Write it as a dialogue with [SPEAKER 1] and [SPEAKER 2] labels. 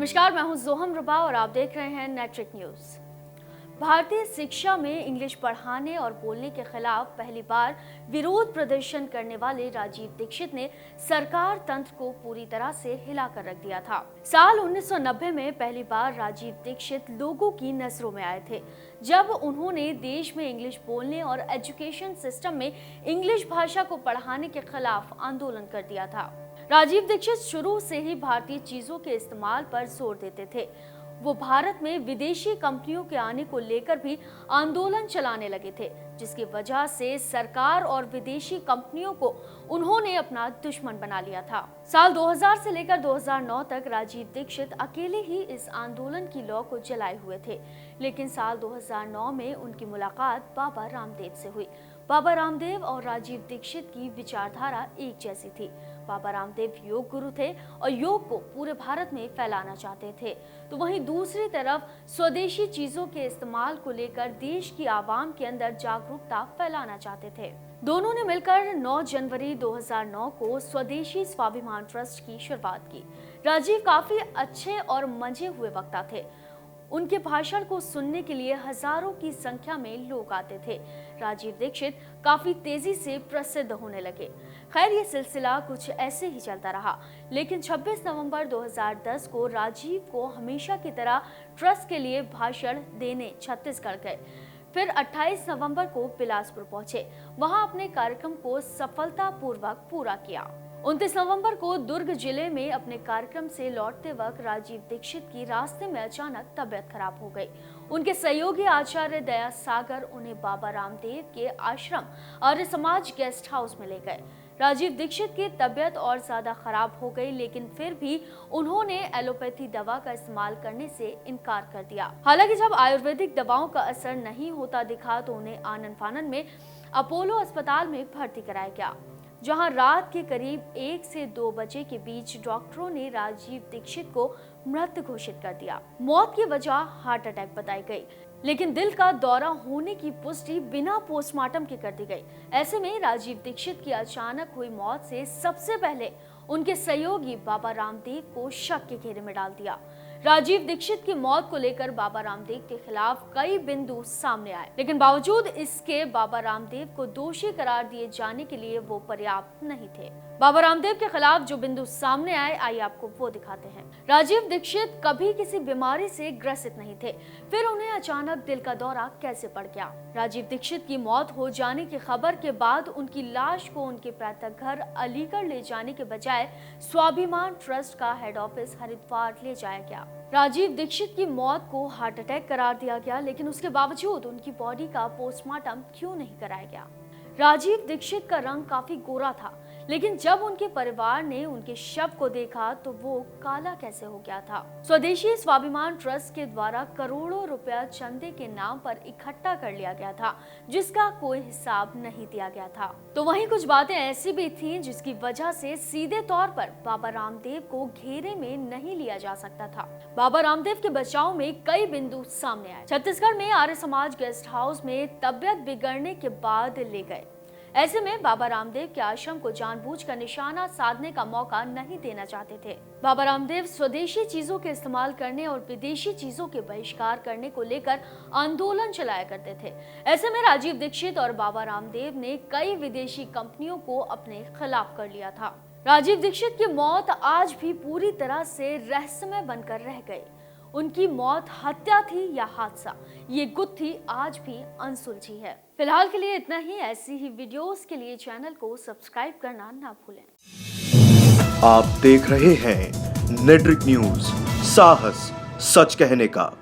[SPEAKER 1] नमस्कार, मैं हूं जोहम रबा और आप देख रहे हैं नेट्रिक न्यूज। भारतीय शिक्षा में इंग्लिश पढ़ाने और बोलने के खिलाफ पहली बार विरोध प्रदर्शन करने वाले राजीव दीक्षित ने सरकार तंत्र को पूरी तरह से हिलाकर रख दिया था। साल 1990 में पहली बार राजीव दीक्षित लोगों की नजरों में आए थे, जब उन्होंने देश में इंग्लिश बोलने और एजुकेशन सिस्टम में इंग्लिश भाषा को पढ़ाने के खिलाफ आंदोलन कर दिया था। राजीव दीक्षित शुरू से ही भारतीय चीजों के इस्तेमाल पर जोर देते थे। वो भारत में विदेशी कंपनियों के आने को लेकर भी आंदोलन चलाने लगे थे, जिसकी वजह से सरकार और विदेशी कंपनियों को उन्होंने अपना दुश्मन बना लिया था। साल 2000 से लेकर 2009 तक राजीव दीक्षित अकेले ही इस आंदोलन की लौ को जलाए हुए थे, लेकिन साल 2009 में उनकी मुलाकात बाबा रामदेव से हुई। बाबा रामदेव और राजीव दीक्षित की विचारधारा एक जैसी थी। बाबा रामदेव योग गुरु थे और योग को पूरे भारत में फैलाना चाहते थे, तो वहीं दूसरी तरफ स्वदेशी चीजों के इस्तेमाल को लेकर देश की आवाम के अंदर जागरूकता फैलाना चाहते थे। दोनों ने मिलकर 9 जनवरी 2009 को स्वदेशी स्वाभिमान ट्रस्ट की शुरुआत की। राजीव काफी अच्छे और मंझे हुए वक्ता थे। उनके भाषण को सुनने के लिए हजारों की संख्या में लोग आते थे। राजीव दीक्षित काफी तेजी से प्रसिद्ध होने लगे। खैर, ये सिलसिला कुछ ऐसे ही चलता रहा, लेकिन 26 नवंबर 2010 को राजीव को हमेशा की तरह ट्रस्ट के लिए भाषण देने छत्तीसगढ़ गए। फिर 28 नवंबर को बिलासपुर पहुंचे, वहां अपने कार्यक्रम को सफलतापूर्वक पूरा किया। 29 नवंबर को दुर्ग जिले में अपने कार्यक्रम से लौटते वक्त राजीव दीक्षित की रास्ते में अचानक तबीयत खराब हो गई। उनके सहयोगी आचार्य दया सागर उन्हें बाबा रामदेव के आश्रम आर्य समाज गेस्ट हाउस में ले गए। राजीव दीक्षित की तबीयत और ज्यादा खराब हो गई, लेकिन फिर भी उन्होंने एलोपैथी दवा का इस्तेमाल करने से इनकार कर दिया। हालांकि जब आयुर्वेदिक दवाओं का असर नहीं होता दिखा तो उन्हें आनन फानन में अपोलो अस्पताल में भर्ती कराया गया, जहां रात के करीब 1 से 2 बजे के बीच डॉक्टरों ने राजीव दीक्षित को मृत घोषित कर दिया। मौत की वजह हार्ट अटैक बताई गई, लेकिन दिल का दौरा होने की पुष्टि बिना पोस्टमार्टम के कर दी गई। ऐसे में राजीव दीक्षित की अचानक हुई मौत से सबसे पहले उनके सहयोगी बाबा रामदेव को शक के घेरे में डाल दिया। राजीव दीक्षित की मौत को लेकर बाबा रामदेव के खिलाफ कई बिंदु सामने आए, लेकिन बावजूद इसके बाबा रामदेव को दोषी करार दिए जाने के लिए वो पर्याप्त नहीं थे। बाबा रामदेव के खिलाफ जो बिंदु सामने आए, आइए आपको वो दिखाते हैं। राजीव दीक्षित कभी किसी बीमारी से ग्रसित नहीं थे, फिर उन्हें अचानक दिल का दौरा कैसे पड़ गया? राजीव दीक्षित की मौत हो जाने की खबर के बाद उनकी लाश को उनके पैतृक घर अलीगढ़ ले जाने के बजाय स्वाभिमान ट्रस्ट का हेड ऑफिस हरिद्वार ले जाया गया। राजीव दीक्षित की मौत को हार्ट अटैक करार दिया गया, लेकिन उसके बावजूद उनकी बॉडी का पोस्टमार्टम क्यों नहीं कराया गया? राजीव दीक्षित का रंग काफी गोरा था, लेकिन जब उनके परिवार ने उनके शव को देखा तो वो काला कैसे हो गया था? स्वदेशी स्वाभिमान ट्रस्ट के द्वारा करोड़ों रुपया चंदे के नाम पर इकट्ठा कर लिया गया था, जिसका कोई हिसाब नहीं दिया गया था। तो वहीं कुछ बातें ऐसी भी थीं जिसकी वजह से सीधे तौर पर बाबा रामदेव को घेरे में नहीं लिया जा सकता था। बाबा रामदेव के बचाव में कई बिंदु सामने आए। छत्तीसगढ़ में आर्य समाज गेस्ट हाउस में तबियत बिगड़ने के बाद ले गए। ऐसे में बाबा रामदेव के आश्रम को जानबूझकर निशाना साधने का मौका नहीं देना चाहते थे। बाबा रामदेव स्वदेशी चीजों के इस्तेमाल करने और विदेशी चीजों के बहिष्कार करने को लेकर आंदोलन चलाया करते थे। ऐसे में राजीव दीक्षित और बाबा रामदेव ने कई विदेशी कंपनियों को अपने खिलाफ कर लिया था। राजीव दीक्षित की मौत आज भी पूरी तरह से रहस्यमय बनकर रह गई। उनकी मौत हत्या थी या हादसा, ये गुत्थी आज भी अनसुलझी है। फिलहाल के लिए इतना ही। ऐसी ही वीडियोस के लिए चैनल को सब्सक्राइब करना ना भूलें।
[SPEAKER 2] आप देख रहे हैं नेट्रिक न्यूज, साहस सच कहने का।